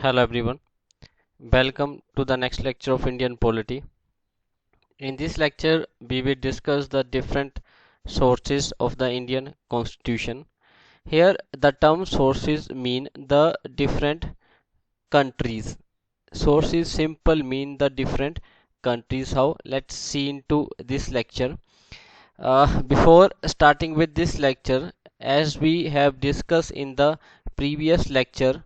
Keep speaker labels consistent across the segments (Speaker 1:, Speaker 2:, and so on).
Speaker 1: Hello everyone, welcome to the next lecture of Indian polity. In this lecture, we will discuss the different sources of the Indian Constitution. Here, the term sources mean the different countries. Sources simple mean the different countries. How? Let's see into this lecture. Before starting with this lecture, as we have discussed in the previous lecture,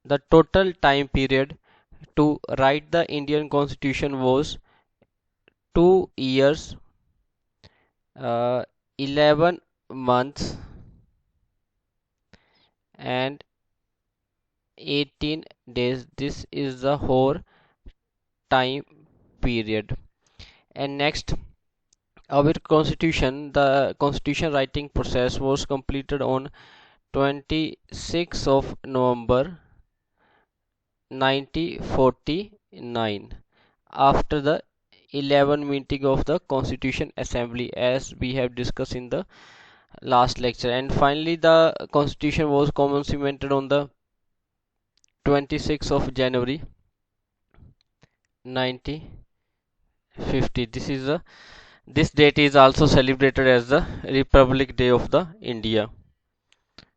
Speaker 1: the total time period to write the Indian Constitution was 2 years, uh, 11 months, and 18 days. This is the whole time period. And next, our constitution, the constitution writing process was completed on 26th of November 1949 after the 11 meeting of the Constitution Assembly, as we have discussed in the last lecture. And finally, the constitution was commenced on the 26th of January 1950. This date is also celebrated as the Republic Day of the India.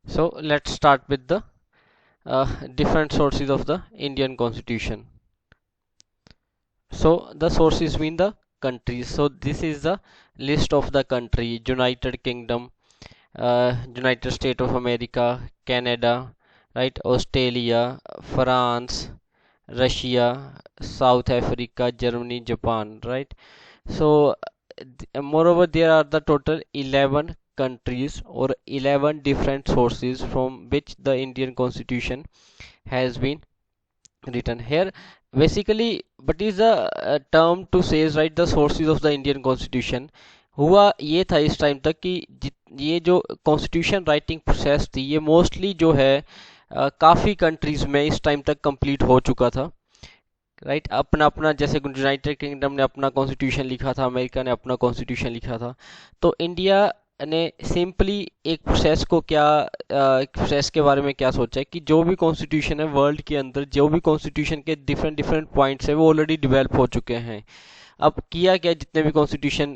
Speaker 1: So let's start with the different sources of the Indian Constitution. So the sources mean the countries. So this is the list of the country: United Kingdom, United States of America, Canada, right, Australia, France, Russia, South Africa, Germany, Japan, right. So moreover, there are the total 11 countries or 11 different sources from which the Indian Constitution has been written here. Basically, what is the term to says, right, the sources of the Indian Constitution. हुआ ये था इस time तक कि ये जो constitution writing process थी, ये मोस्टली जो है काफ़ी कंट्रीज में इस टाइम तक कंप्लीट हो चुका था, राइट. अपना अपना, जैसे यूनाइटेड किंगडम ने अपना कॉन्स्टिट्यूशन लिखा था, अमेरिका ने अपना कॉन्स्टिट्यूशन लिखा था. तो इंडिया ने सिंपली एक प्रोसेस को क्या प्रोसेस के बारे में क्या सोचा है कि जो भी कॉन्स्टिट्यूशन है वर्ल्ड के अंदर, जो भी कॉन्स्टिट्यूशन के डिफरेंट डिफरेंट पॉइंट्स है वो ऑलरेडी डेवलप हो चुके हैं. अब किया क्या, जितने भी कॉन्स्टिट्यूशन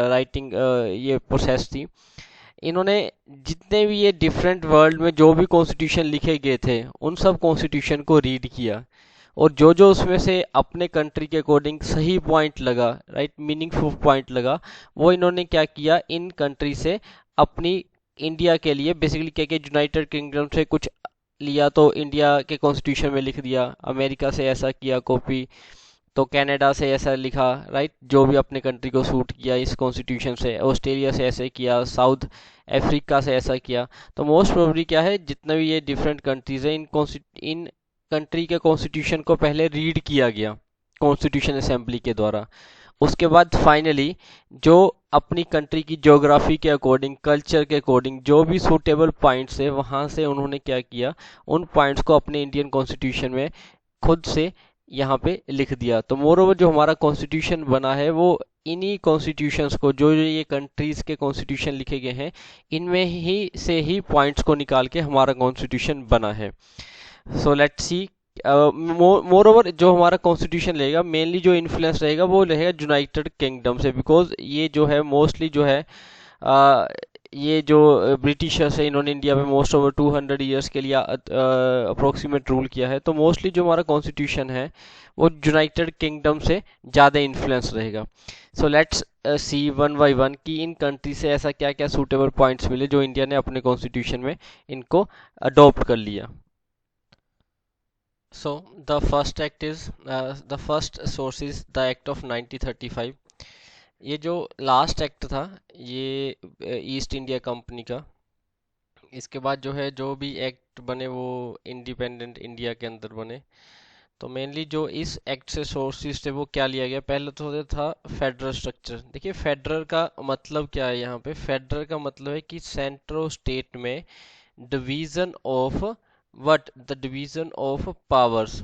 Speaker 1: राइटिंग ये प्रोसेस थी, इन्होंने जितने भी ये डिफरेंट वर्ल्ड में जो भी कॉन्स्टिट्यूशन लिखे गए थे उन सब कॉन्स्टिट्यूशन को रीड किया, और जो जो उसमें से अपने कंट्री के अकॉर्डिंग सही पॉइंट लगा, राइट, मीनिंगफुल पॉइंट लगा, वो इन्होंने क्या किया, इन कंट्री से अपनी इंडिया के लिए बेसिकली क्या किया, यूनाइटेड किंगडम से कुछ लिया तो इंडिया के कॉन्स्टिट्यूशन में लिख दिया, अमेरिका से ऐसा किया कॉपी, तो कनाडा से ऐसा लिखा, राइट, जो भी अपने कंट्री को सूट किया इस कॉन्स्टिट्यूशन से, ऑस्ट्रेलिया से ऐसे किया, साउथ अफ्रीका से ऐसा किया. तो मोस्ट प्रोबेबली क्या है, जितने भी ये डिफरेंट कंट्रीज है, इन कंट्री के कॉन्स्टिट्यूशन को पहले रीड किया गया कॉन्स्टिट्यूशन असेंबली के द्वारा. उसके बाद फाइनली जो अपनी कंट्री की ज्योग्राफी के अकॉर्डिंग, कल्चर के अकॉर्डिंग जो भी सूटेबल पॉइंट्स है, वहाँ से उन्होंने क्या किया, उन पॉइंट्स को अपने इंडियन कॉन्स्टिट्यूशन में खुद से यहाँ पे लिख दिया. तो मोरओवर जो हमारा कॉन्स्टिट्यूशन बना है वो इन्हीं कॉन्स्टिट्यूशंस को, जो जो ये कंट्रीज के कॉन्स्टिट्यूशन लिखे गए हैं, इनमें ही से ही पॉइंट्स को निकाल के हमारा कॉन्स्टिट्यूशन बना है. So let's see. More over जो हमारा कॉन्स्टिट्यूशन रहेगा, मेनली जो इन्फ्लुएंस रहेगा वो रहेगा यूनाइटेड किंगडम से, बिकॉज ये जो है मोस्टली जो है ये जो ब्रिटिशर्स है, इन्होंने इंडिया में मोस्ट ओवर 200 ईयर्स के लिए अप्रोक्सीमेट रूल किया है. तो मोस्टली जो हमारा कॉन्स्टिट्यूशन है वो यूनाइटेड किंगडम से ज़्यादा इन्फ्लुएंस रहेगा. So let's see one by one कि इन कंट्री से ऐसा क्या क्या सूटेबल पॉइंट्स मिले जो इंडिया ने अपने कॉन्स्टिट्यूशन में इनको अडॉप्ट कर लिया. So the first act is the first source is the Act of 1935. ये जो लास्ट एक्ट था ये ईस्ट इंडिया कंपनी का. इसके बाद जो है जो भी एक्ट बने वो इंडिपेंडेंट इंडिया के अंदर बने. तो मेनली जो इस एक्ट से सोर्सेज थे वो क्या लिया गया, पहले तो था फेडरल स्ट्रक्चर. देखिए फेडरल का मतलब क्या है, यहाँ पे फेडरल का मतलब है कि सेंटर और स्टेट में division of what, the division of powers.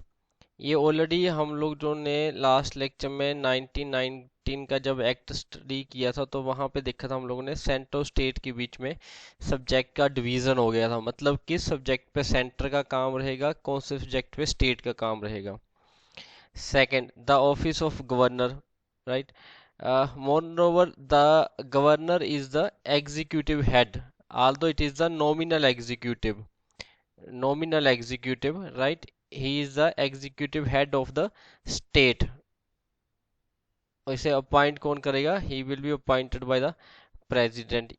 Speaker 1: ये ऑलरेडी हम लोग जो ने लास्ट लेक्चर में 1990 2018 का जब एक्ट स्टडी किया था तो वहां पे देखा था हम लोगों ने सेंटर और स्टेट के बीच में सब्जेक्ट का डिवीजन हो गया था, मतलब किस सब्जेक्ट पे सेंटर का काम रहेगा, कौन से सब्जेक्ट पे स्टेट का काम रहेगा। Second, the office of governor, right. Moreover, the governor is the executive head, although it is the nominal executive, right? He is the executive head of the state. और इसे अपॉइंट कौन करेगा? He will be appointed by the president.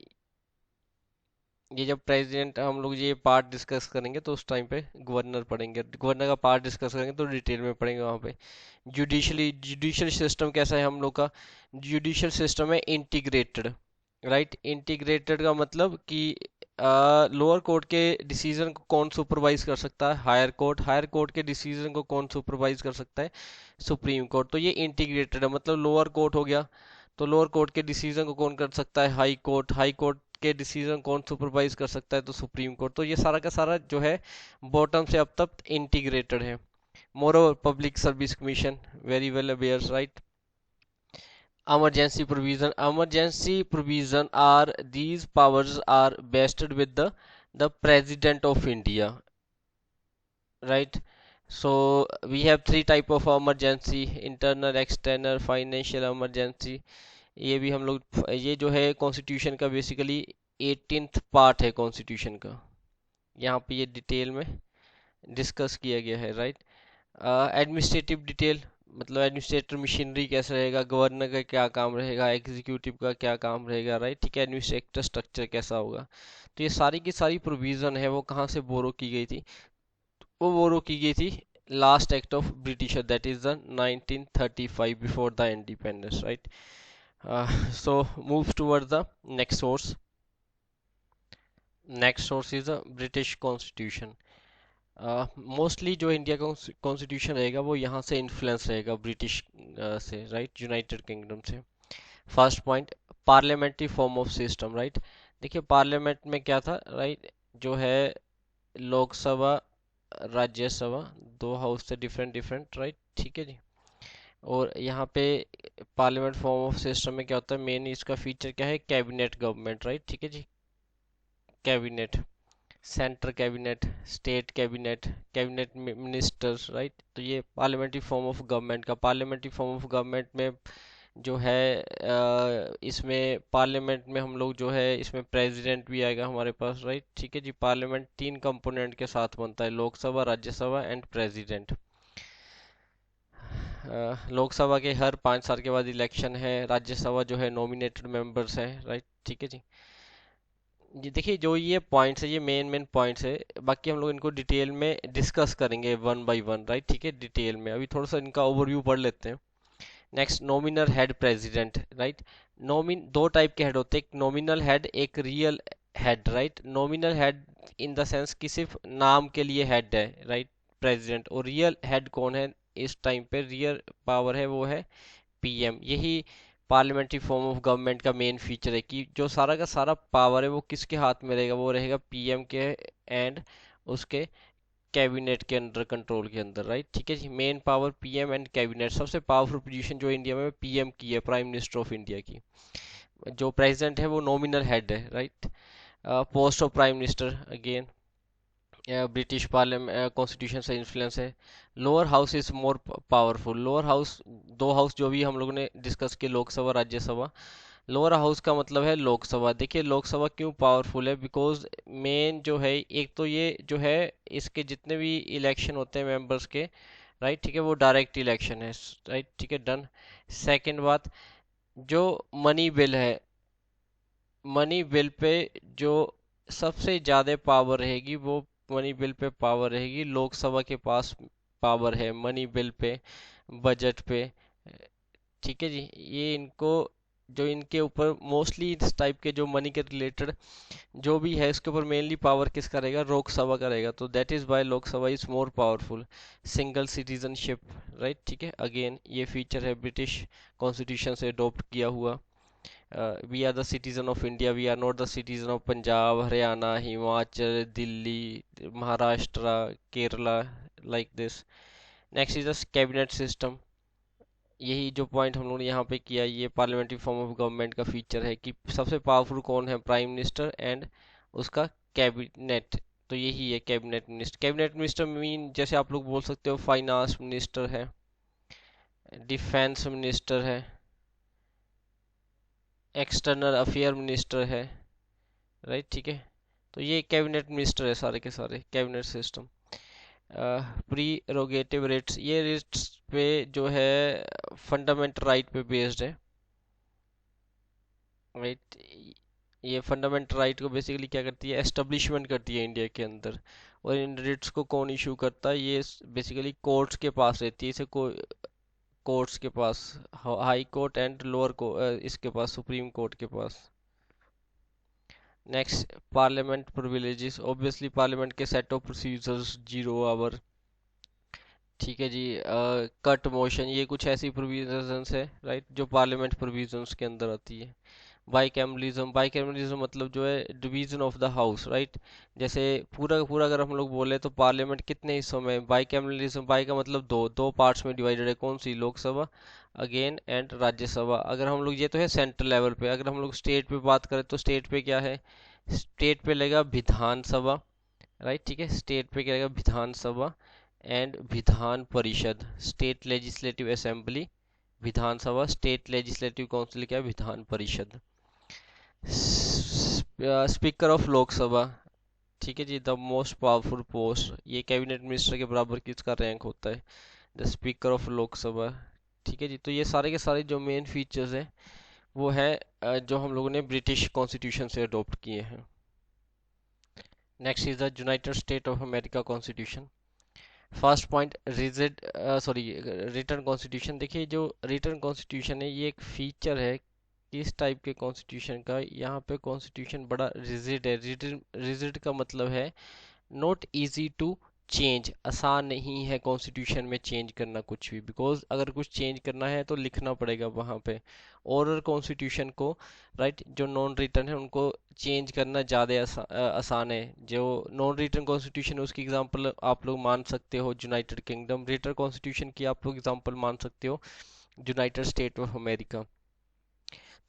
Speaker 1: ये जब president हम लोग ये part discuss करेंगे तो उस टाइम पे गवर्नर पढ़ेंगे, गवर्नर का पार्ट डिस्कस करेंगे तो डिटेल में पढ़ेंगे वहाँ पे। जुडिशियल सिस्टम कैसा है हम लोग का? जुडिशियल सिस्टम है इंटीग्रेटेड, राइट। इंटीग्रेटेड का मतलब कि लोअर कोर्ट के डिसीजन को कौन सुपरवाइज कर सकता है? Higher court. हायर कोर्ट के डिसीजन को कौन सुपरवाइज कर सकता है? Supreme court. तो ये इंटीग्रेटेड है, मतलब लोअर कोर्ट हो गया तो लोअर कोर्ट के डिसीजन को कौन कर सकता है? High court. हाई कोर्ट के डिसीजन कौन सुपरवाइज कर सकता है? तो सुप्रीम कोर्ट। तो ये सारा का सारा जो है बॉटम से अप तक इंटीग्रेटेड है। Moreover public service commission, very well aware, right. Emergency provision are these powers are vested with the President of India, right? So we have three type of emergency: internal, external, financial emergency. ये भी हम लोग, ये जो है constitution का basically 18th part है constitution का, यहाँ पे ये डिटेल में डिस्कस किया गया है, राइट। एडमिनिस्ट्रेटिव डिटेल, मतलब एडमिनिस्ट्रेटर मशीनरी कैसा रहेगा, गवर्नर का क्या काम रहेगा, एग्जीक्यूटिव का क्या काम रहेगा, राइट, ठीक है। एडमिनिस्ट्रेटर स्ट्रक्चर कैसा होगा। तो ये सारी की सारी प्रोविजन है वो कहाँ से बोरो की गई थी? वो बोरो की गई थी last act of britisher, that is the 1935, before the independence, right. So move toward the next source. Next source is the British constitution. Mostly जो इंडिया का कॉन्स्टिट्यूशन रहेगा वो यहाँ से इन्फ्लुएंस रहेगा ब्रिटिश से, राइट, यूनाइटेड किंगडम से। First point, parliamentary form of system, right. देखिए पार्लियामेंट में क्या था, राइट, जो है लोकसभा, राज्यसभा, दो हाउस थे डिफरेंट डिफरेंट, राइट, ठीक है जी। और यहाँ पे पार्लियामेंट फॉर्म ऑफ सिस्टम में क्या होता है, मेन इसका फीचर क्या है? कैबिनेट गवर्नमेंट, राइट, ठीक है जी। Cabinet, centre cabinet, state cabinet, cabinet ministers, right. तो ये पार्लियामेंट्री फॉर्म ऑफ गवर्नमेंट का, पार्लियामेंट्री फॉर्म ऑफ गवर्नमेंट में जो है इसमें पार्लियामेंट में हम लोग जो है इसमें प्रेसिडेंट भी आएगा हमारे पास, राइट, ठीक है जी। पार्लियामेंट तीन कंपोनेंट के साथ बनता है, लोकसभा, राज्यसभा एंड प्रेसिडेंट। लोकसभा के हर 5 साल के बाद इलेक्शन है, राज्यसभा जो है नॉमिनेटेड मेंबर्स हैं, राइट, ठीक है जी। ये देखिए जो ये पॉइंट्स है ये मेन मेन पॉइंट्स है, बाकी हम लोग इनको डिटेल में डिस्कस करेंगे वन बाय वन, राइट, ठीक है, डिटेल में। अभी थोड़ा सा इनका ओवरव्यू पढ़ लेते हैं। Next, nominal head president, right. दो टाइप के हेड होते हैं, एक नॉमिनल हेड, एक real head, right. Nominal head in the sense कि सिर्फ नाम के लिए हेड है, राइट, प्रेसिडेंट। और रियल हेड कौन है इस टाइम पे? रियल पावर है वो है पीएम। यही पार्लियामेंट्री फॉर्म ऑफ गवर्नमेंट का मेन फीचर है कि जो सारा का सारा पावर है वो किसके हाथ में रहेगा? वो रहेगा पीएम के एंड उसके कैबिनेट के अंडर, कंट्रोल के अंदर, राइट, ठीक है जी। Main power PM and cabinet. सबसे पावरफुल पोजीशन जो इंडिया में पीएम की है, प्राइम मिनिस्टर ऑफ इंडिया की। जो प्रेसिडेंट है वो नॉमिनल हेड है, right. Post of prime minister again British parliament constitution से इन्फ्लुएंस है। Lower house is more powerful. Lower house, दो हाउस जो भी हम लोगों ने डिस्कस किए, लोकसभा, राज्यसभा। लोअर हाउस का मतलब है लोकसभा। देखिए लोकसभा क्यों पावरफुल है? बिकॉज मेन जो है, एक तो ये जो है इसके जितने भी इलेक्शन होते हैं मेंबर्स के, राइट, ठीक है, वो डायरेक्ट इलेक्शन है, राइट, ठीक है, डन। सेकंड बात, जो मनी बिल है, मनी बिल पे जो सबसे ज़्यादा पावर रहेगी वो मनी बिल पे पावर रहेगी लोकसभा के पास। पावर है मनी बिल पे, बजट पे, ठीक है जी। ये इनको, जो इनके ऊपर मोस्टली इस टाइप के जो मनी के रिलेटेड जो भी है इसके ऊपर मेनली पावर किसका रहेगा? लोकसभा का रहेगा। तो that is why Lok Sabha is more powerful. Single citizenship, right, ठीक है, अगेन ये फीचर है ब्रिटिश कॉन्स्टिट्यूशन से अडॉप्ट किया हुआ। We are the citizen of India, we are not the citizen of Punjab, Haryana, Himachal, Delhi, Maharashtra, Kerala, like this. Next is the cabinet system. यही जो point हम लोगों ने यहाँ पे किया, ये पार्लियामेंट्री फॉर्म ऑफ गवर्नमेंट का फीचर है कि सबसे पावरफुल कौन है, प्राइम मिनिस्टर एंड उसका कैबिनेट। तो यही है cabinet minister. Cabinet minister mean जैसे आप लोग बोल सकते हो फाइनेंस मिनिस्टर है, डिफेंस मिनिस्टर है, एक्सटर्नल अफेयर मिनिस्टर है, राइट, ठीक है। तो ये कैबिनेट मिनिस्टर है सारे के सारे, कैबिनेट सिस्टम। प्रीरोगेटिव रेट्स, ये रेट्स पे जो है फंडामेंटल राइट पे बेस्ड है, राइट। ये फंडामेंटल राइट को बेसिकली क्या करती है, एस्टेब्लिशमेंट करती है इंडिया के अंदर। और इन रेट्स को कौन इशू करता है, ये बेसिकली कोर्ट्स के पास रहती है, इसे कोर्ट्स के पास, हाई कोर्ट एंड लोअर को इसके पास, सुप्रीम कोर्ट के पास। Next, parliament privileges, obviously parliament के सेट ऑफ प्रोसीजर्स 0 आवर, ठीक है जी। कट मोशन, ये कुछ ऐसी प्रोविजंस है, राइट, जो पार्लियामेंट प्रोविजंस के अंदर आती है। बाइकैमरलिज्म, बाइकैमरलिज्म मतलब जो है division of the house, right. जैसे पूरा का पूरा अगर हम लोग बोले तो पार्लियामेंट कितने हिस्सों में, बाइकैमरलिज्म, बाई का मतलब दो, दो पार्ट्स में डिवाइडेड है, कौन सी, लोकसभा अगेन एंड राज्यसभा। अगर हम लोग, ये तो है सेंट्रल लेवल पे, अगर हम लोग स्टेट पे बात करें तो स्टेट पे क्या है, स्टेट पे लगेगा विधानसभा, राइट, ठीक है। स्टेट पे क्या लगेगा, विधानसभा and Vidhan Parishad, state legislative assembly, Vidhan Sabha, state legislative council क्या है, विधान परिषद। स्पीकर ऑफ लोकसभा, ठीक है जी, द मोस्ट पावरफुल पोस्ट, ये कैबिनेट मिनिस्टर के बराबर किसका रैंक होता है, द स्पीकर ऑफ लोकसभा, ठीक है जी। तो ये सारे के सारे जो मेन फीचर्स हैं वो है जो हम लोगों ने ब्रिटिश कॉन्स्टिट्यूशन से अडॉप्ट किए हैं। Next is the United state of America constitution. First point, rigid, sorry, return constitution. देखिए जो रिटर्न कॉन्स्टिट्यूशन है ये एक फीचर है किस टाइप के कॉन्स्टिट्यूशन का, यहाँ पे कॉन्स्टिट्यूशन बड़ा रिजिड है। रिजिड का मतलब है नॉट इजी टू चेंज, आसान नहीं है कॉन्स्टिट्यूशन में चेंज करना कुछ भी, बिकॉज अगर कुछ चेंज करना है तो लिखना पड़ेगा वहाँ पे। ओरल कॉन्स्टिट्यूशन को, राइट, जो नॉन रिटर्न है उनको चेंज करना ज़्यादा आसान है। जो नॉन रिटर्न कॉन्स्टिट्यूशन है उसकी एग्जांपल आप लोग मान सकते हो यूनाइटेड किंगडम, रिटर्न कॉन्स्टिट्यूशन की आप लोग एग्जांपल मान सकते हो यूनाइटेड स्टेट ऑफ अमेरिका।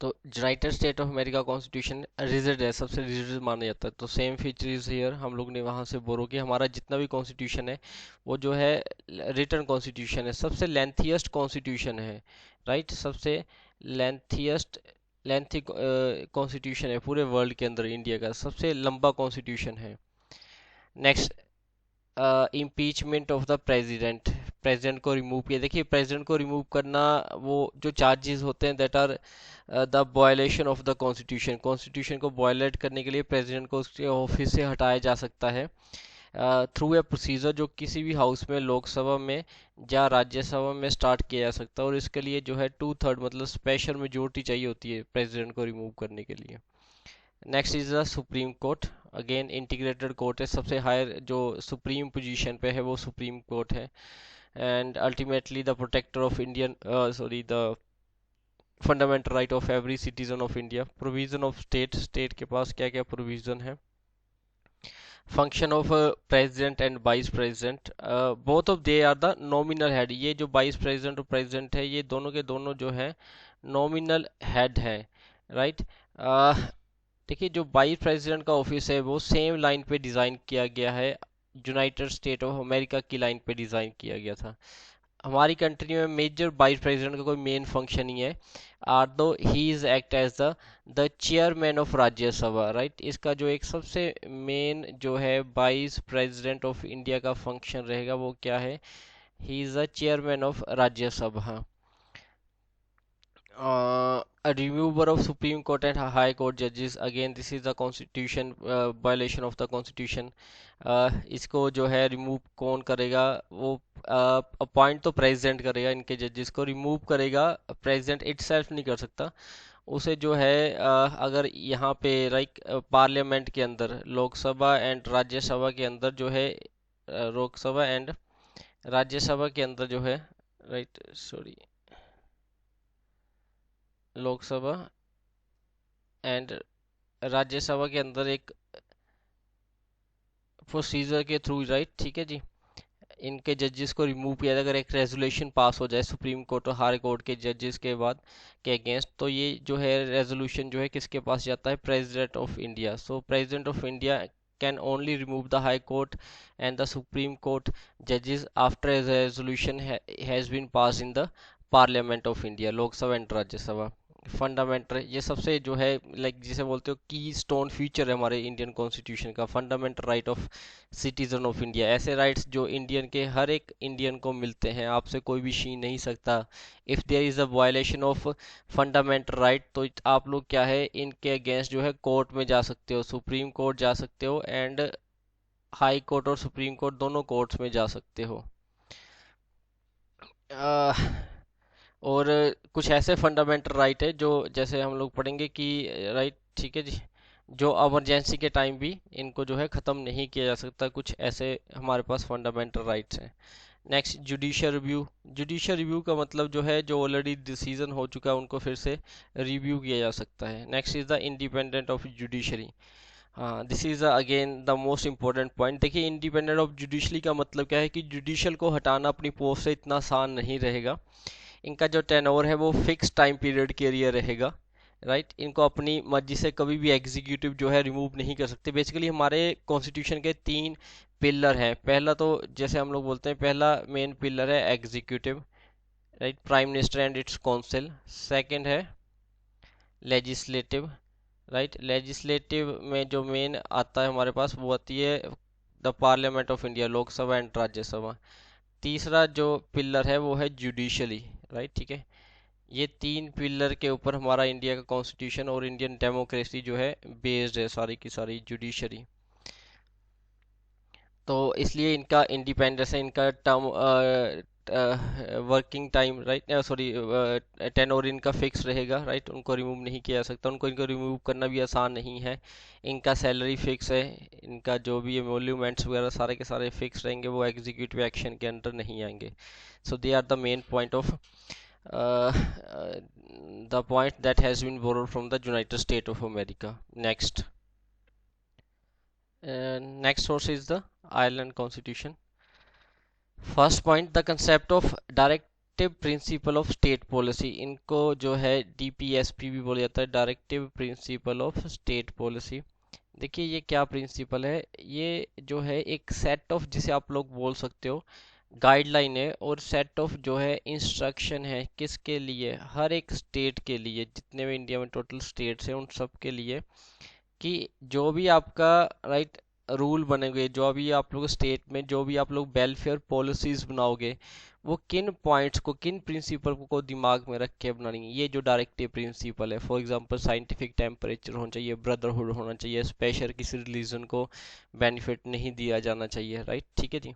Speaker 1: तो United state of America constitution rigid है, सबसे रिजिड माना जाता है। तो सेम फीचर इज हियर, हम लोग ने वहाँ से बोरो किया, हमारा जितना भी कॉन्स्टिट्यूशन है वो जो है रिटर्न कॉन्स्टिट्यूशन है, सबसे लेंथीएस्ट कॉन्स्टिट्यूशन है, राइट, सबसे लेंथीएस्ट लेंथी कॉन्स्टिट्यूशन है पूरे वर्ल्ड के अंदर, इंडिया का सबसे लंबा कॉन्स्टिट्यूशन है। Next, impeachment of the president, president को रिमूव किया। देखिए प्रेसिडेंट को रिमूव करना, वो जो चार्जेस होते हैं that are the violation of the constitution, constitution को वायलेट करने के लिए प्रेसिडेंट को उसके ऑफिस से हटाया जा सकता है थ्रू ए प्रोसीजर, जो किसी भी हाउस में, लोकसभा में या राज्यसभा में स्टार्ट किया जा सकता है। और इसके लिए जो है 2/3 मतलब स्पेशल मेजोरिटी चाहिए होती है प्रेसिडेंट को रिमूव करने के लिए। Next is the supreme court, again integrated court है, सबसे हायर जो सुप्रीम पोजीशन पे है वो सुप्रीम कोर्ट है। And ultimately the protector of Indian, sorry, the fundamental right of every citizen of India. Provision of state, state के पास क्या क्या प्रोविजन है। Function of president and vice president, both of they are the nominal head. ये जो vice president और president है ये दोनों के दोनों जो है नॉमिनल हेड है, राइट। देखिए जो वाइस प्रेसिडेंट का ऑफिस है वो सेम लाइन पे डिज़ाइन किया गया है, यूनाइटेड स्टेट ऑफ अमेरिका की लाइन पे डिज़ाइन किया गया था। हमारी कंट्री में मेजर वाइस प्रेसिडेंट का कोई मेन फंक्शन नहीं है, although he is act as the chairman of Rajya Sabha, right. इसका जो एक सबसे मेन जो है वाइस प्रेसिडेंट ऑफ इंडिया का फंक्शन रहेगा वो क्या है, he is the chairman of Rajya Sabha. A remover of Supreme Court and High Court judges, again this is the constitution, violation of the constitution। इसको जो है रिमूव कौन करेगा, वो अपॉइंट तो प्रेसिडेंट करेगा, इनके जजेस को रिमूव करेगा प्रेसिडेंट इटसेल्फ नहीं कर सकता। उसे जो है अगर यहाँ पे लाइक पार्लियामेंट के अंदर, लोकसभा एंड राज्यसभा के अंदर जो है, लोकसभा एंड राज्यसभा के अंदर जो है, right, sorry, Lok Sabha and Rajya Sabha के अंदर एक प्रोसीजर के थ्रू, राइट, ठीक है जी, इनके जजेस को रिमूव किया जाए, अगर एक रेजोल्यूशन पास हो जाए सुप्रीम कोर्ट और हाई कोर्ट के जजेस के बाद के अगेंस्ट, तो ये जो है रेजोल्यूशन जो है किसके पास जाता है, president of India. So president of India can only remove the high court and the supreme court जजेस after a resolution has been passed in the parliament of India, Lok Sabha and Rajya Sabha. Fundamental, ये सबसे जो है लाइक जिसे बोलते हो की stone feature है हमारे इंडियन कॉन्स्टिट्यूशन का, fundamental right of citizen of India. ऐसे राइट्स जो इंडियन के हर एक इंडियन को मिलते हैं, आपसे कोई भी छीन नहीं सकता। If there is a violation of fundamental right, तो आप लोग क्या है इनके अगेंस्ट जो है कोर्ट में जा सकते हो, सुप्रीम कोर्ट जा सकते हो एंड हाई कोर्ट और सुप्रीम कोर्ट दोनों कोर्ट्स में जा सकते हो। और कुछ ऐसे फंडामेंटल राइट है जो जैसे हम लोग पढ़ेंगे कि राइट, ठीक है जी, जो इमरजेंसी के टाइम भी इनको जो है ख़त्म नहीं किया जा सकता, कुछ ऐसे हमारे पास फंडामेंटल राइट्स हैं। Next, judicial review. Judicial review का मतलब जो है जो ऑलरेडी डिसीजन हो चुका है उनको फिर से रिव्यू किया जा सकता है। Next is the independent of judiciary. हाँ, this is again the most important point. देखिए, इंडिपेंडेंट ऑफ जुडिशली का मतलब क्या है कि जुडिशियल को हटाना अपनी पोस्ट से इतना आसान नहीं रहेगा। इनका जो टेनोर है वो फिक्स टाइम पीरियड के लिए रहेगा, राइट। इनको अपनी मर्जी से कभी भी एग्जीक्यूटिव जो है रिमूव नहीं कर सकते। बेसिकली हमारे कॉन्स्टिट्यूशन के तीन पिलर हैं। पहला तो जैसे हम लोग बोलते हैं, पहला मेन पिलर है executive, right, prime minister and it's council. Second है लेजिस्लेटिव, राइट, लेजिस्लेटिव में जो मेन आता है हमारे पास वो आती है the parliament of India, Lok Sabha and Rajya Sabha. तीसरा जो पिलर है वो है जुडिशली, राइट, ठीक है। ये तीन पिलर के ऊपर हमारा इंडिया का कॉन्स्टिट्यूशन और इंडियन डेमोक्रेसी जो है बेस्ड है, सारी की सारी जुडिशरी। तो इसलिए इनका इंडिपेंडेंस है, इनका term working time, right, sorry, tenure इनका फिक्स रहेगा, राइट, उनको रिमूव नहीं किया जा सकता, उनको इनको रिमूव करना भी आसान नहीं है। इनका सैलरी फिक्स है, इनका जो भी एमोल्यूमेंट्स वगैरह सारे के सारे फिक्स रहेंगे, वो एग्जीक्यूटिव एक्शन के अंडर नहीं आएंगे। So they are the main point of the point that has been borrowed from the United States of America. Next source is the Ireland Constitution. First point, the concept of directive principle of state policy. इनको जो है DPSP भी बोला जाता है, directive principle of state policy. देखिए ये क्या प्रिंसिपल है, ये जो है एक सेट ऑफ, जिसे आप लोग बोल सकते हो गाइडलाइन है, और सेट ऑफ जो है इंस्ट्रक्शन है, किसके लिए, हर एक स्टेट के लिए, जितने भी इंडिया में टोटल स्टेट्स हैं उन सब के लिए, कि जो भी आपका राइट रूल बनेंगे, जो भी आप लोग स्टेट में जो भी आप लोग वेलफेयर पॉलिसीज बनाओगे, वो किन पॉइंट्स को, किन प्रिंसिपल को दिमाग में रख के बनानी है। ये जो डायरेक्टिव प्रिंसिपल है, फॉर एग्जांपल साइंटिफिक टेम्परेचर होना चाहिए, ब्रदरहुड होना चाहिए, स्पेशल किसी रिलीजन को बेनिफिट नहीं दिया जाना चाहिए, राइट, ठीक है जी।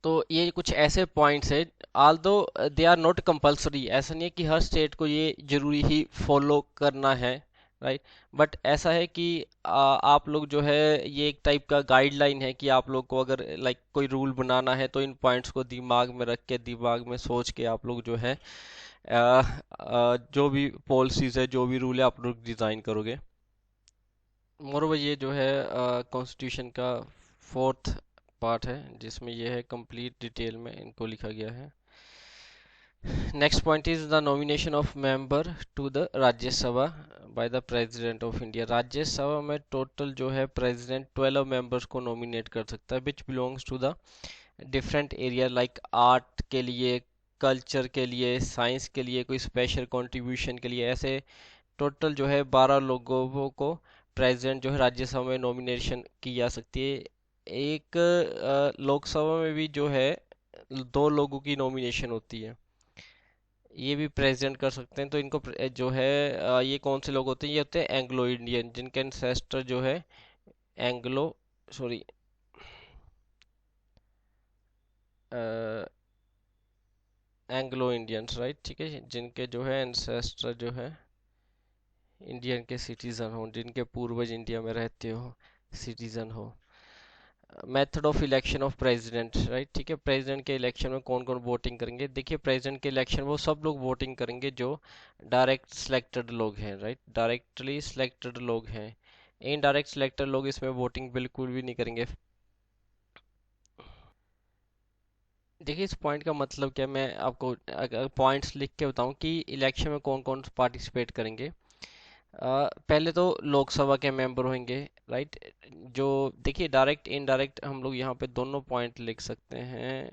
Speaker 1: तो ये कुछ ऐसे पॉइंट्स है, although they are not compulsory, ऐसा नहीं है कि हर स्टेट को ये जरूरी ही फॉलो करना है, राइट, बट ऐसा है कि आप लोग जो है ये एक टाइप का गाइडलाइन है कि आप लोग को अगर लाइक कोई रूल बनाना है तो इन पॉइंट्स को दिमाग में रख के, दिमाग में सोच के आप लोग जो है जो भी पॉलिसीज है, जो भी रूल है आप लोग डिज़ाइन करोगे। मोरओवर ये जो है कॉन्स्टिट्यूशन का फोर्थ पार्ट है, जिसमें ये है कंप्लीट डिटेल में इनको लिखा गया है। Next point is the nomination of member to the Rajya Sabha by the president of India. Rajya Sabha में टोटल जो है प्रेसिडेंट 12 मेंबर्स को नॉमिनेट कर सकता है, which belongs to the different area, like art के लिए, कल्चर के लिए, साइंस के लिए, कोई स्पेशल कंट्रीब्यूशन के लिए। ऐसे टोटल जो है 12 लोगों को प्रेसिडेंट जो है राज्यसभा में नॉमिनेशन की जा सकती है। एक लोकसभा में भी जो है 2 लोगों की नॉमिनेशन होती है, ये भी प्रेसिडेंट कर सकते हैं। तो इनको जो है ये कौन से लोग होते हैं, ये होते हैं एंग्लो इंडियन, जिनके एंसेस्टर जो है Anglo, sorry, Anglo Indians, right, ठीक है, जिनके जो है एंसेस्टर जो है इंडियन के सिटीजन हो, जिनके पूर्वज इंडिया में रहते हो, सिटीजन हो। Method of election of president, right, ठीक है, प्रेसिडेंट के इलेक्शन में कौन कौन वोटिंग करेंगे। देखिए प्रेसिडेंट के इलेक्शन वो सब लोग वोटिंग करेंगे जो डायरेक्ट सिलेक्टेड लोग हैं, राइट, डायरेक्टली सिलेक्टेड लोग हैं। इनडायरेक्ट सिलेक्टेड लोग इसमें वोटिंग बिल्कुल भी नहीं करेंगे। देखिए इस पॉइंट का मतलब क्या है, मैं आपको अगर पॉइंट्स लिख के बताऊं कि इलेक्शन में कौन कौन पार्टिसिपेट करेंगे। पहले तो लोकसभा के मेंबर होंगे, राइट। जो देखिए डायरेक्ट इनडायरेक्ट हम लोग यहाँ पे दोनों पॉइंट लिख सकते हैं।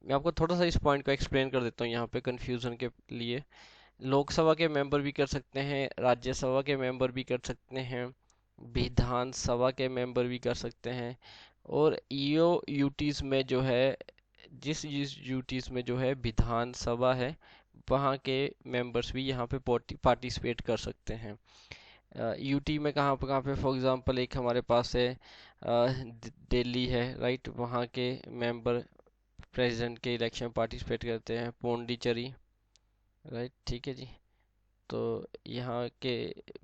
Speaker 1: मैं आपको थोड़ा सा इस पॉइंट को एक्सप्लेन कर देता हूँ यहाँ पे कंफ्यूजन के लिए। लोकसभा के मेंबर भी कर सकते हैं, राज्यसभा के मेंबर भी कर सकते हैं, विधानसभा के मेंबर भी कर सकते हैं। और ईओ यूटीज में जो है, जिस जिस यूटीज में जो है विधानसभा है, वहाँ के मेंबर्स भी यहाँ पे पार्टिसिपेट कर सकते हैं। यूटी में कहाँ पे फॉर एग्जांपल एक हमारे पास है दिल्ली है, राइट। वहाँ के मेंबर प्रेसिडेंट के इलेक्शन में पार्टिसिपेट करते हैं। पौंडीचेरी, राइट, ठीक है जी। तो यहाँ के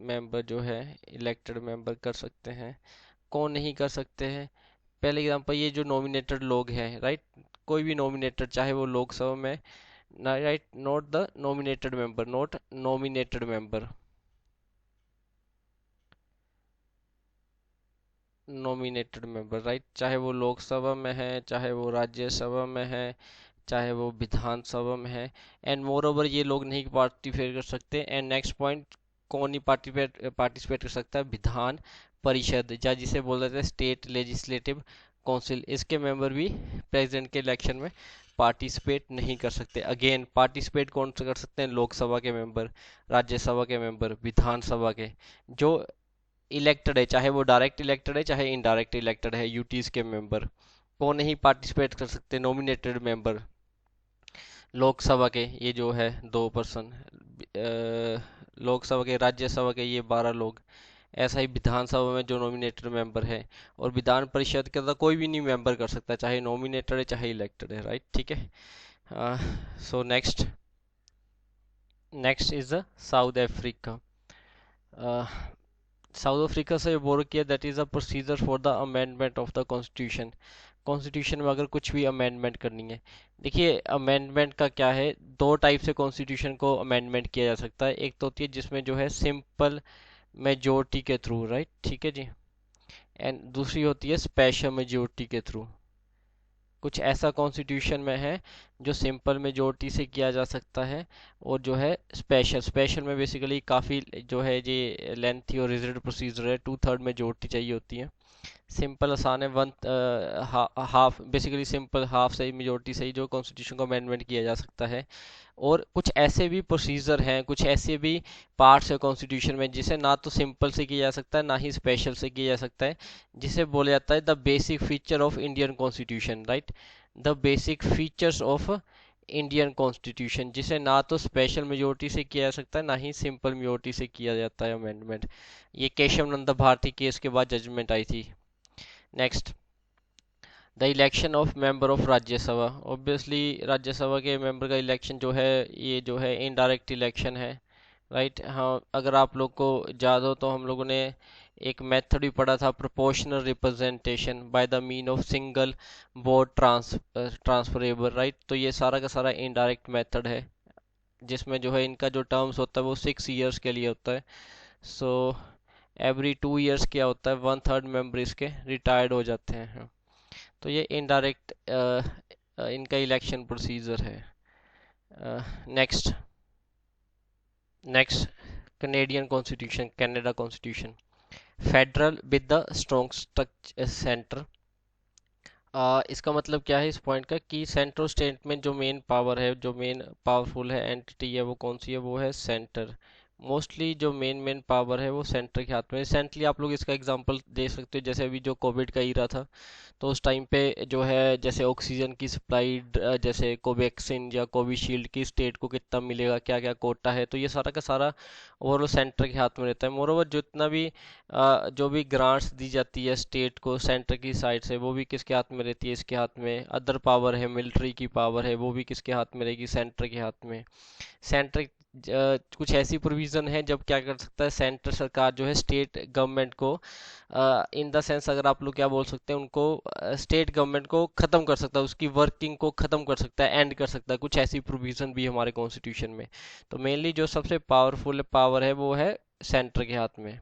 Speaker 1: मेंबर जो है इलेक्टेड मेंबर कर सकते हैं। कौन नहीं कर सकते हैं? पहले एग्जांपल, ये जो नॉमिनेटेड लोग हैं, राइट। कोई भी नॉमिनेटेड, चाहे वो लोकसभा में, right, not the nominated member, not nominated member, nominated member, right. चाहे वो लोकसभा में है, चाहे वो राज्यसभा में है, चाहे वो विधानसभा में है। एंड मोर ओवर ये लोग नहीं पार्टिसिपेट कर सकते। एंड नेक्स्ट पॉइंट, कौन नहीं पार्टिसिपेट कर सकता है? विधान परिषद, या जिसे बोल देते हैं स्टेट लेजिस्लेटिव काउंसिल, इसके मेंबर भी प्रेसिडेंट के इलेक्शन में पार्टिसिपेट नहीं कर सकते। अगेन पार्टिसिपेट कौन से कर सकते हैं? लोकसभा के मेंबर, राज्यसभा के मेंबर, विधानसभा के जो इलेक्टेड है, चाहे वो डायरेक्ट इलेक्टेड है चाहे इनडायरेक्ट इलेक्टेड है, यूटीज के मेंबर। कौन नहीं पार्टिसिपेट कर सकते? नॉमिनेटेड मेंबर, लोकसभा के ये जो है 2 पर्सन, लोकसभा के, राज्यसभा के ये 12 लोग। ऐसा ही विधानसभा में जो नॉमिनेटेड मेंबर है। और विधान परिषद के अंदर कोई भी नहीं मेंबर कर सकता, चाहे नॉमिनेटेड है चाहे इलेक्टेड है, राइट, ठीक है। So next, next is south Africa. South Africa से बोल किया, that is a procedure for the amendment of the constitution. Constitution में अगर कुछ भी अमेंडमेंट करनी है, देखिए अमेंडमेंट का क्या है, दो टाइप से कॉन्स्टिट्यूशन को अमेंडमेंट किया जा सकता है। एक तो होती है जिसमें जो है सिंपल मेजोरिटी के थ्रू, राइट, ठीक है जी। एंड दूसरी होती है स्पेशल मेजोरिटी के थ्रू। कुछ ऐसा कॉन्स्टिट्यूशन में है जो सिंपल मेजोरिटी से किया जा सकता है, और जो है स्पेशल, स्पेशल में बेसिकली काफ़ी जो है ये लेंथी और रिजिड प्रोसीजर है, 2/3 मेजोरिटी चाहिए होती है। सिंपल आसान है, one half, basically simple half से मेजोरिटी से ही जो कॉन्स्टिट्यूशन को अमेंडमेंट किया जा सकता है। और कुछ ऐसे भी प्रोसीजर हैं, कुछ ऐसे भी पार्ट्स है कॉन्स्टिट्यूशन में जिसे ना तो सिंपल से किया जा सकता है ना ही स्पेशल से किया जा सकता है, जिसे बोला जाता है the basic feature of Indian constitution, right. The basic features of Indian constitution, जिसे ना तो स्पेशल मेजोरिटी से किया जा सकता है ना ही सिंपल मेजोरिटी से किया जाता है अमेंडमेंट। ये केशव नंदा भारती केस के बाद जजमेंट आई थी। Next, the election of member of Rajya Sabha. Obviously Rajya Sabha के मेंबर का इलेक्शन जो है, ये जो है इनडायरेक्ट इलेक्शन है, राइट। हाँ, अगर आप लोग को याद हो तो हम लोगों ने एक मेथड भी पढ़ा था, proportional representation by the mean of single vote transferable, right. तो ये सारा का सारा इनडायरेक्ट मेथड है, जिसमें जो है इनका जो टर्म्स होता है वो 6 ईयर्स के लिए होता है। सो एवरी 2 ईयर्स क्या होता है, 1/3 मेंबर इसके रिटायर्ड हो जाते हैं। तो ये इनडायरेक्ट इनका इलेक्शन प्रोसीजर है। Next, next, Canadian constitution, Canada constitution. Federal with the strong centre. इसका मतलब क्या है इस पॉइंट का, कि सेंट्रल स्टेट में जो मेन पावर है, जो मेन पावरफुल है एंटिटी है, वो कौन सी है? वो है सेंटर। मोस्टली जो मेन पावर है वो सेंटर के हाथ में। रिसेंटली आप लोग इसका एग्जांपल दे सकते हो, जैसे अभी जो कोविड का ईरा था, तो उस टाइम पे जो है जैसे ऑक्सीजन की सप्लाई, जैसे कोवैक्सीन या कोविशील्ड की स्टेट को कितना मिलेगा, क्या क्या कोटा है, तो ये सारा का सारा ओवरऑल सेंटर के हाथ में रहता है। मोरोवर जितना भी जो भी ग्रांट्स दी जाती है स्टेट को सेंटर की साइड से, वो भी किसके हाथ में रहती है? इसके हाथ में। अदर पावर है, मिलिट्री की पावर है, वो भी किसके हाथ में रहेगी? सेंटर के हाथ में। सेंटर कुछ ऐसी प्रोविजन है जब क्या कर सकता है सेंटर सरकार जो है स्टेट गवर्नमेंट को, इन द सेंस अगर आप लोग क्या बोल सकते हैं, उनको स्टेट गवर्नमेंट को खत्म कर सकता है, उसकी वर्किंग को खत्म कर सकता है, एंड कर सकता है। कुछ ऐसी प्रोविजन भी हमारे कॉन्स्टिट्यूशन में। तो मेनली जो सबसे पावरफुल पावर है वो है सेंटर के हाथ में।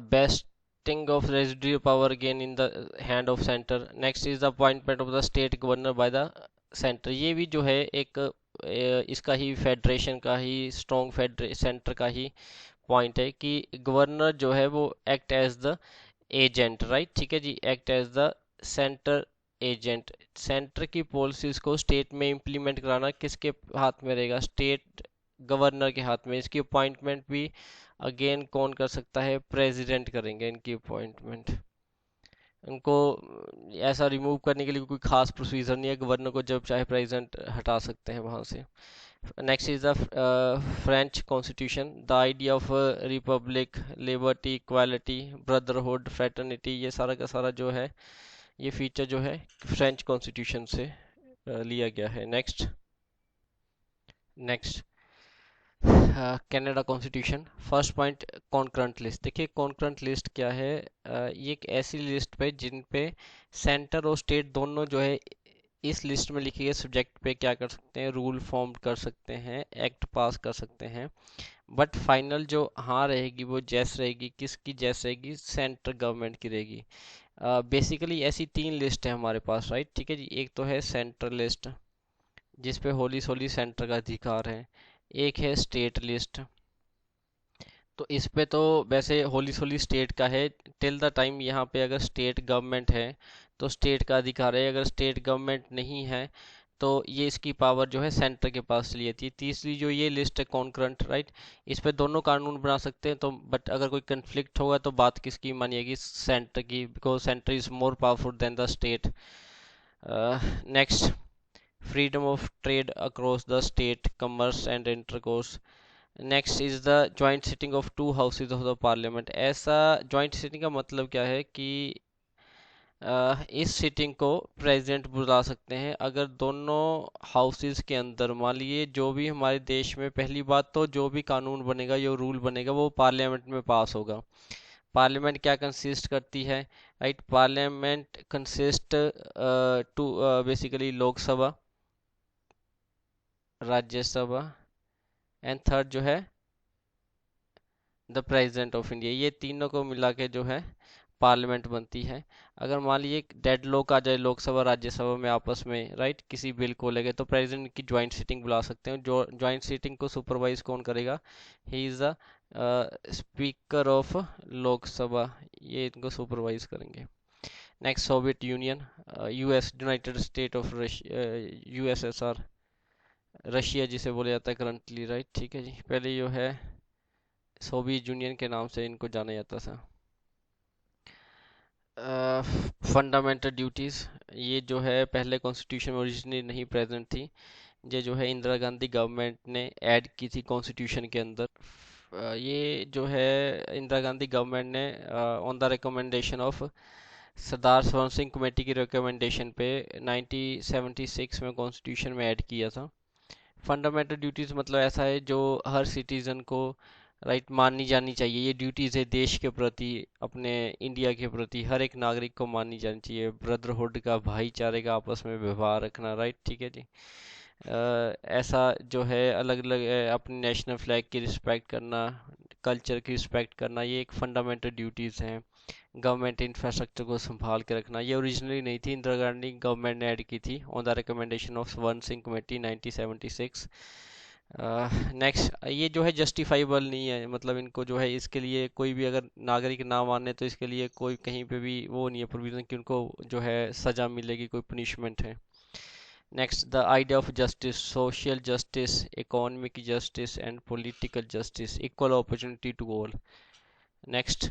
Speaker 1: Best vesting of residual power again in the hand of center. Next is the appointment of the state governor by the center. ये भी जो है एक इसका ही फेडरेशन का ही स्ट्रॉन्ग फेडरे सेंटर का ही पॉइंट है कि गवर्नर जो है वो act as the agent, right, ठीक है जी, act as the centre agent. Centre की पॉलिसीज को स्टेट में इम्प्लीमेंट कराना किसके हाथ में रहेगा? स्टेट गवर्नर के हाथ में। इसकी अपॉइंटमेंट भी अगेन कौन कर सकता है? प्रेसिडेंट करेंगे इनकी अपॉइंटमेंट। उनको ऐसा रिमूव करने के लिए कोई खास प्रोसीजर नहीं है, गवर्नर को जब चाहे प्रेसिडेंट हटा सकते हैं वहां से। Next is the French constitution. The idea of Republic, liberty, equality, brotherhood, fraternity, ये सारा का सारा जो है ये फीचर जो है फ्रेंच कॉन्स्टिट्यूशन से लिया गया है। Next next Canada constitution. First point, concurrent list. देखिए कॉन्करेंट लिस्ट क्या है? ये एक ऐसी लिस्ट पे जिन पे सेंटर और स्टेट दोनों जो है इस लिस्ट में लिखे गए सब्जेक्ट पे क्या कर सकते हैं? रूल फॉर्म कर सकते हैं, एक्ट पास कर सकते हैं। बट फाइनल जो हाँ रहेगी वो जैस रहेगी, किसकी जैस रहेगी? सेंट्रल गवर्नमेंट की रहेगी। बेसिकली ऐसी तीन लिस्ट है हमारे पास, राइट, ठीक है जी। एक तो है सेंट्रल लिस्ट जिसपे होली सोली सेंटर का अधिकार है। एक है स्टेट लिस्ट, तो इस पे तो वैसे होली सोली स्टेट का है टिल द टाइम यहाँ पे अगर स्टेट गवर्नमेंट है तो स्टेट का अधिकार है। अगर स्टेट गवर्नमेंट नहीं है तो ये इसकी पावर जो है सेंटर के पास चली जाती है। तीसरी जो ये लिस्ट है कॉन्करेंट, राइट, इस पे दोनों कानून बना सकते हैं। तो बट अगर कोई कन्फ्लिक्ट होगा तो बात किसकी मानिएगी? सेंटर की, because centre is more powerful than the state. Next, freedom of trade across the state, commerce and intercourse. Next is the joint sitting of to houses of the parliament. ऐसा joint sitting का मतलब क्या है कि इस sitting को president बुला सकते हैं अगर दोनों हाउसेज के अंदर, मान लीजिए जो भी हमारे देश में, पहली बात तो जो भी कानून बनेगा, जो रूल बनेगा वो पार्लियामेंट में पास होगा। पार्लियामेंट क्या कंसिस्ट करती है? Right, parliament consist to basically Lok Sabha, Rajya Sabha and third जो है द प्रेसिडेंट ऑफ इंडिया। ये तीनों को मिला के जो है पार्लियामेंट बनती है। अगर मान लीजिए डेड लॉक आ जाए लोकसभा राज्यसभा में आपस में, राइट, किसी बिल को लेके, तो प्रेसिडेंट की ज्वाइंट सीटिंग बुला सकते हैं। जो ज्वाइंट सीटिंग को सुपरवाइज कौन करेगा? ही is the speaker of Lok Sabha, ये इनको सुपरवाइज करेंगे। Next, Soviet union, US, United state of USSR, Russia जिसे बोला जाता है करंटली, राइट, ठीक है जी। पहले जो है सोवियत यूनियन के नाम से इनको जाना जाता था। फंडामेंटल ड्यूटीज, ये जो है पहले कॉन्स्टिट्यूशन में ओरिजिनली नहीं प्रेजेंट थी। ये जो है इंदिरा गांधी गवर्नमेंट ने ऐड की थी कॉन्स्टिट्यूशन के अंदर। ये जो है इंदिरा गांधी गवर्नमेंट ने ऑन द रिकमेंडेशन ऑफ सरदार स्वर्ण सिंह कमेटी की रिकमेंडेशन पे 1976 में कॉन्स्टिट्यूशन में ऐड किया था। फंडामेंटल ड्यूटीज मतलब ऐसा है जो हर सिटीजन को, राइट, माननी जानी चाहिए। ये ड्यूटीज है देश के प्रति, अपने इंडिया के प्रति हर एक नागरिक को माननी जानी चाहिए। ब्रदरहुड का, भाईचारे का आपस में व्यवहार रखना, राइट, ठीक है जी। ऐसा जो है अलग अलग अपने नेशनल फ्लैग की रिस्पेक्ट करना, कल्चर की रिस्पेक्ट करना, ये एक फंडामेंटल ड्यूटीज हैं। गवर्नमेंट इंफ्रास्ट्रक्चर को संभाल के रखना, ये ओरिजिनली नहीं थी, इंदिरा गांधी गवर्नमेंट ने ऐड की थी ऑन द रिकमेंडेशन ऑफ स्वर्ण सिंह कमेटी 1976। नेक्स्ट, ये जो है जस्टिफाइबल नहीं है, मतलब इनको जो है इसके लिए कोई भी अगर नागरिक ना माने तो इसके लिए कोई कहीं पे भी वो नहीं है प्रोविजन कि उनको जो है सजा मिलेगी, कोई पनिशमेंट है। Next, the idea of justice, social justice, economic justice and political justice, equal opportunity to all. Next,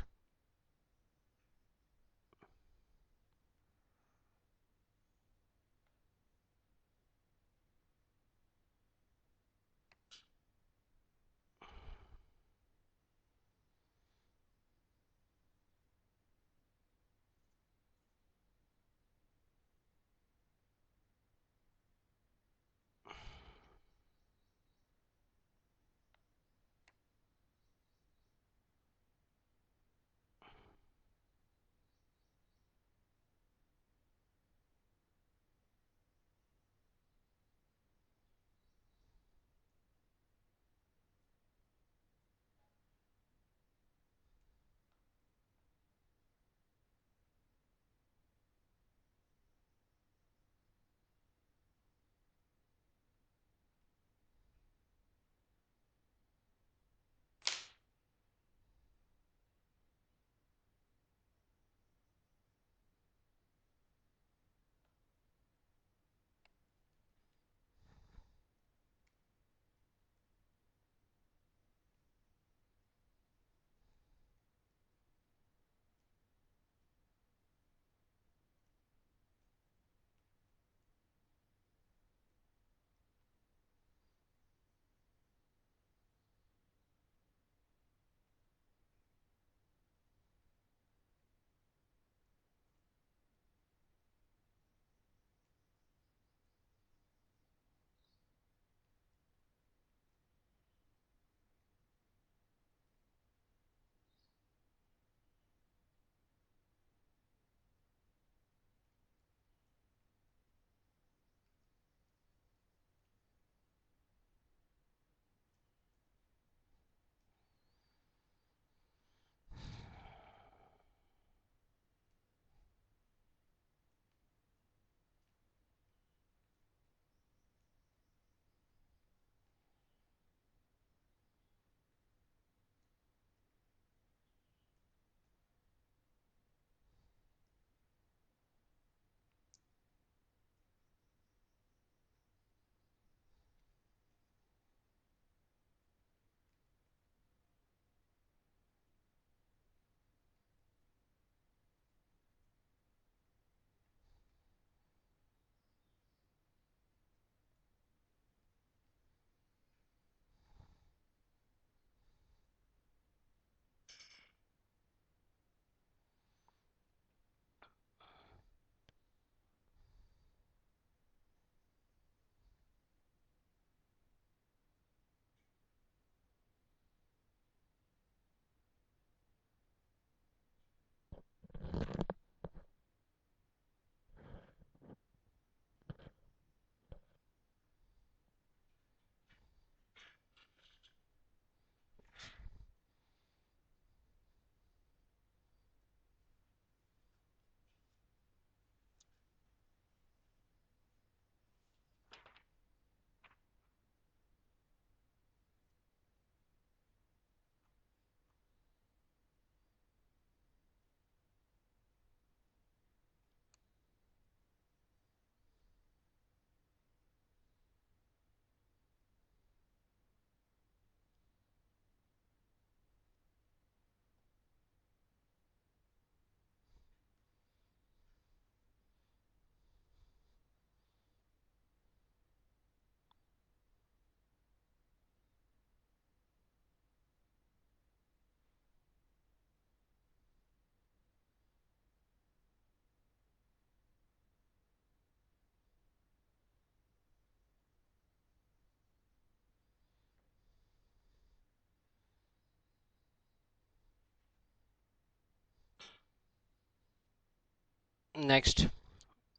Speaker 1: Next,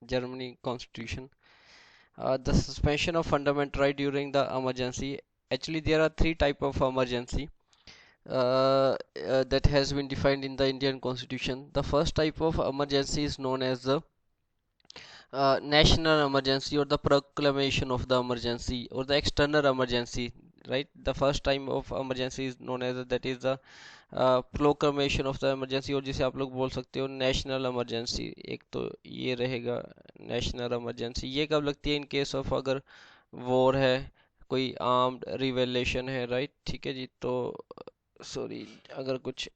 Speaker 1: Germany constitution. The suspension of fundamental right during the emergency. Actually, there are three type of emergency that has been defined in the Indian constitution. The first type of emergency is known as the national emergency, or the proclamation of the emergency, or the external emergency, right? The first time of emergency is known as, that is the proclamation of the emergency, और जिसे आप लोग बोल सकते हो national emergency. एक तो ये रहेगा नेशनल इमरजेंसी। ये कब लगती है? इन केस ऑफ अगर वॉर है, कोई आर्म्ड रिवेलेशन है, राइट, ठीक है जी। तो सॉरी, अगर कुछ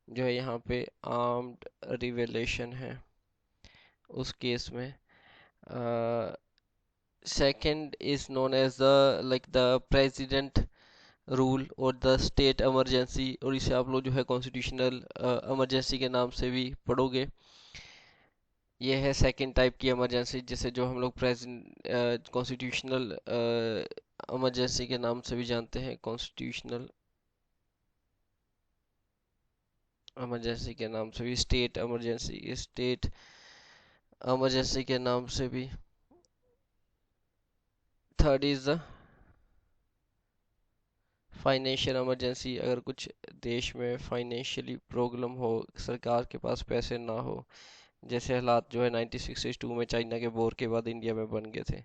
Speaker 1: जो है यहाँ पे आर्म्ड रिवेलेशन है उस केस में। Second is known as the like the president rule और द स्टेट इमरजेंसी, और इसे आप लोग जो है कॉन्स्टिट्यूशनल इमरजेंसी के नाम से भी पढ़ोगे। ये है सेकंड टाइप की इमरजेंसी, जिसे जो हम लोग प्रेजेंट कॉन्स्टिट्यूशनल इमरजेंसी के नाम से भी जानते हैं। कॉन्स्टिट्यूशनल इमरजेंसी के नाम से भी, स्टेट इमरजेंसी, स्टेट इमरजेंसी के नाम से भी। Third is the financial emergency. अगर कुछ देश में फाइनेंशियली प्रॉब्लम हो, सरकार के पास पैसे ना हो, जैसे हालात जो है 1962 में चाइना के वॉर के बाद इंडिया में बन गए थे,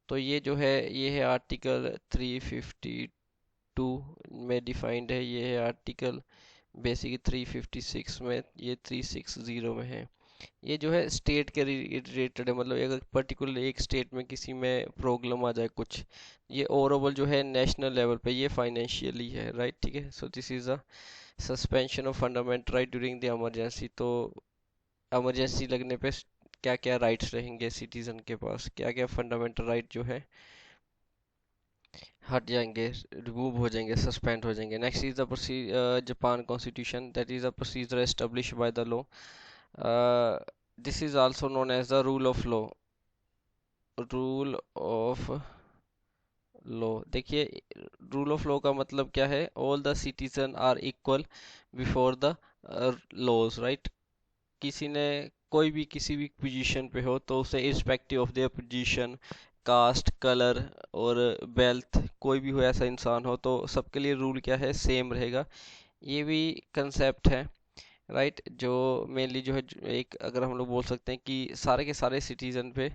Speaker 1: तो ये जो है, ये है आर्टिकल 352 में डिफाइंड है। ये है आर्टिकल बेसिक 356 में, ये 360 में है। ये जो है स्टेट के रिलेटेड है, मतलब अगर पर्टिकुलर एक स्टेट में किसी में प्रॉब्लम आ जाए कुछ, ये ओवरऑल जो है नेशनल लेवल पे ये फाइनेंशियली है, राइट, ठीक है। सो this is a suspension of fundamental right during the emergency. तो इमरजेंसी लगने पे क्या क्या राइट्स रहेंगे सिटीजन के पास, क्या क्या फंडामेंटल राइट जो है हट जाएंगे, रिमूव हो जाएंगे, सस्पेंड हो जाएंगे। Next is the Japan constitution, that is a procedure establish by the law. This is also known as the rule of law. Rule of law, देखिए रूल ऑफ लॉ का मतलब क्या है? All the citizen are equal before the laws, right. किसी ने, कोई भी किसी भी पोजीशन पे हो, तो उसे irrespective of their position, caste, colour और वेल्थ, कोई भी हो ऐसा इंसान हो, तो सबके लिए रूल क्या है? सेम रहेगा। ये भी कंसेप्ट है, राइट, जो मेनली जो है एक, अगर हम लोग बोल सकते हैं कि सारे के सारे सिटीजन पे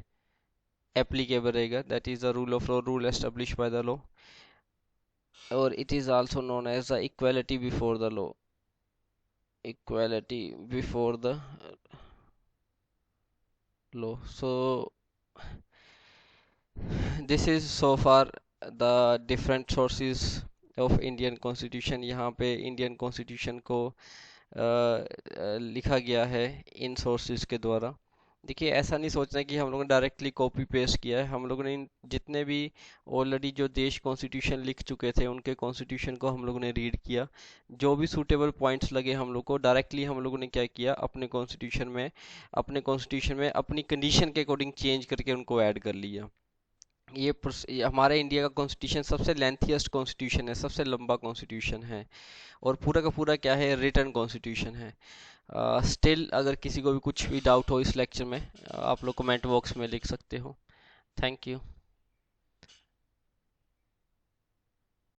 Speaker 1: एप्लीकेबल रहेगा। That is the rule of law, rule establish by the law, और it is also known as the equality before the law. Equality before the law. So this is so far the different sources of Indian constitution. यहाँ पे Indian constitution को लिखा गया है इन sources के द्वारा। देखिए, ऐसा नहीं सोचना है कि हम लोगों ने डायरेक्टली कॉपी पेस्ट किया है। हम लोगों ने जितने भी ऑलरेडी जो देश कॉन्स्टिट्यूशन लिख चुके थे, उनके कॉन्स्टिट्यूशन को हम लोगों ने रीड किया। जो भी सूटेबल पॉइंट्स लगे हम लोग को, डायरेक्टली हम लोगों ने क्या किया, अपने कॉन्स्टिट्यूशन में अपनी कंडीशन के अकॉर्डिंग चेंज करके उनको ऐड कर लिया। ये हमारे इंडिया का कॉन्स्टिट्यूशन सबसे लेंथीएस्ट कॉन्स्टिट्यूशन है, सबसे लंबा कॉन्स्टिट्यूशन है, और पूरा का पूरा क्या है? रिटर्न कॉन्स्टिट्यूशन है। स्टिल अगर किसी को भी कुछ भी डाउट हो इस लेक्चर में, आप लोग कमेंट बॉक्स में लिख सकते हो। Thank you.